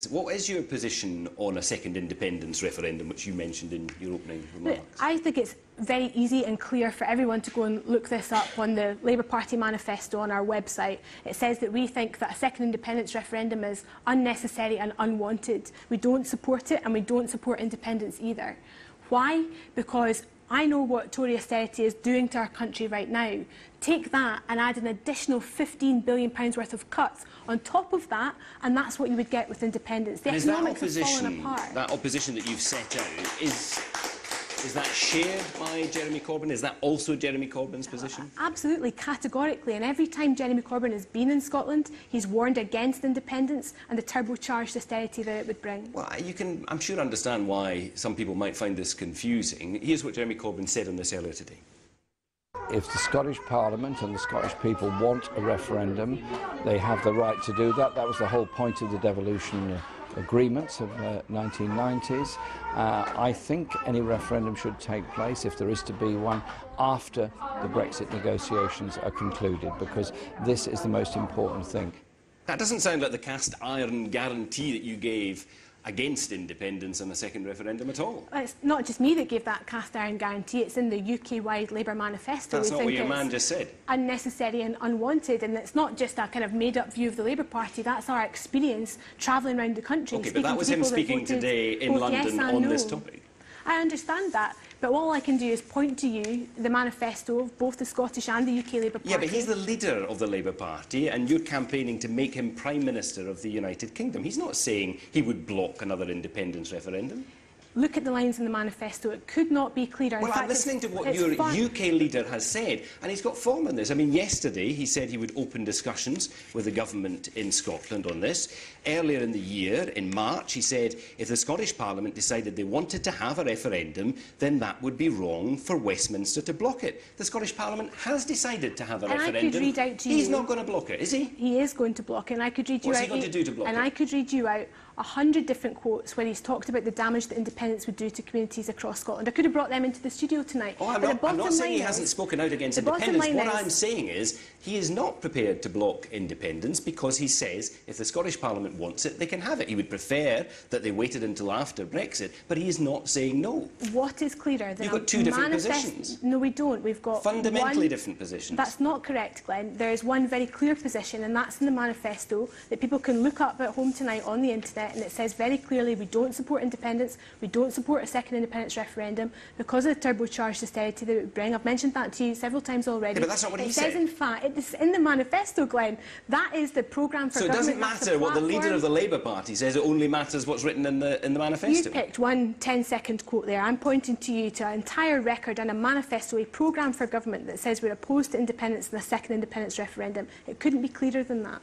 What is your position on a second independence referendum, which you mentioned in your opening remarks? I think it's very easy and clear for everyone to go and look this up on the Labour Party manifesto on our website. It says that we think that a second independence referendum is unnecessary and unwanted. We don't support it, and we don't support independence either. Why? Because I know what Tory austerity is doing to our country right now. Take that and add an additional £15 billion worth of cuts on top of that, and that's what you would get with independence. The economics have fallen apart. That opposition that you've set out, is that shared by Jeremy Corbyn? Is that also Jeremy Corbyn's position? Absolutely, categorically. And every time Jeremy Corbyn has been in Scotland, he's warned against independence and the turbocharged austerity that it would bring. Well, you can, I'm sure, understand why some people might find this confusing. Here's what Jeremy Corbyn said on this earlier today. If the Scottish Parliament and the Scottish people want a referendum, they have the right to do that. That was the whole point of the devolution agreements of 1990s. I think any referendum should take place, if there is to be one, after the Brexit negotiations are concluded, because this is the most important thing. That doesn't sound like the cast iron guarantee that you gave against independence and a second referendum at all. Well, it's not just me that gave that cast iron guarantee, it's in the UK-wide Labour manifesto. That's not what your man just said. Unnecessary and unwanted, and it's not just a kind of made-up view of the Labour Party, that's our experience travelling around the country. OK, but that was him speaking today in London on this topic. I understand that, but all I can do is point to you the manifesto of both the Scottish and the UK Labour Party. Yeah, but he's the leader of the Labour Party, and you're campaigning to make him Prime Minister of the United Kingdom. He's not saying he would block another independence referendum. Look at the lines in the manifesto. It could not be clearer. Well, I'm listening to what your UK leader has said, and he's got form in this. I mean, yesterday he said he would open discussions with the government in Scotland on this. Earlier in the year, in March, he said if the Scottish Parliament decided they wanted to have a referendum, then that would be wrong for Westminster to block it. The Scottish Parliament has decided to have a referendum. I could read out to you. He's not going to block it, is he? He is going to block it, and I could read you out. What's he going to do to block it? And I could read you out 100 different quotes where he's talked about the damage that independence would do to communities across Scotland. I could have brought them into the studio tonight. Oh, I'm not saying he hasn't spoken out against independence. What I'm saying is he is not prepared to block independence because he says if the Scottish Parliament wants it, they can have it. He would prefer that they waited until after Brexit, but he is not saying no. What is clearer than You've got two different positions. No, we don't. We've got fundamentally different positions. That's not correct, Glenn. There is one very clear position, and that's in the manifesto that people can look up at home tonight on the internet, and it says very clearly we don't support independence, we don't support a second independence referendum because of the turbocharged austerity that it would bring. I've mentioned that to you several times already. Yeah, but that's not what he said. It says, in fact, it's in the manifesto, Glenn. That is the programme for government. So it doesn't matter what the leader of the Labour Party says, it only matters what's written in the manifesto. You picked one 10-second quote there. I'm pointing to you to an entire record and a manifesto, a programme for government that says we're opposed to independence and a second independence referendum. It couldn't be clearer than that.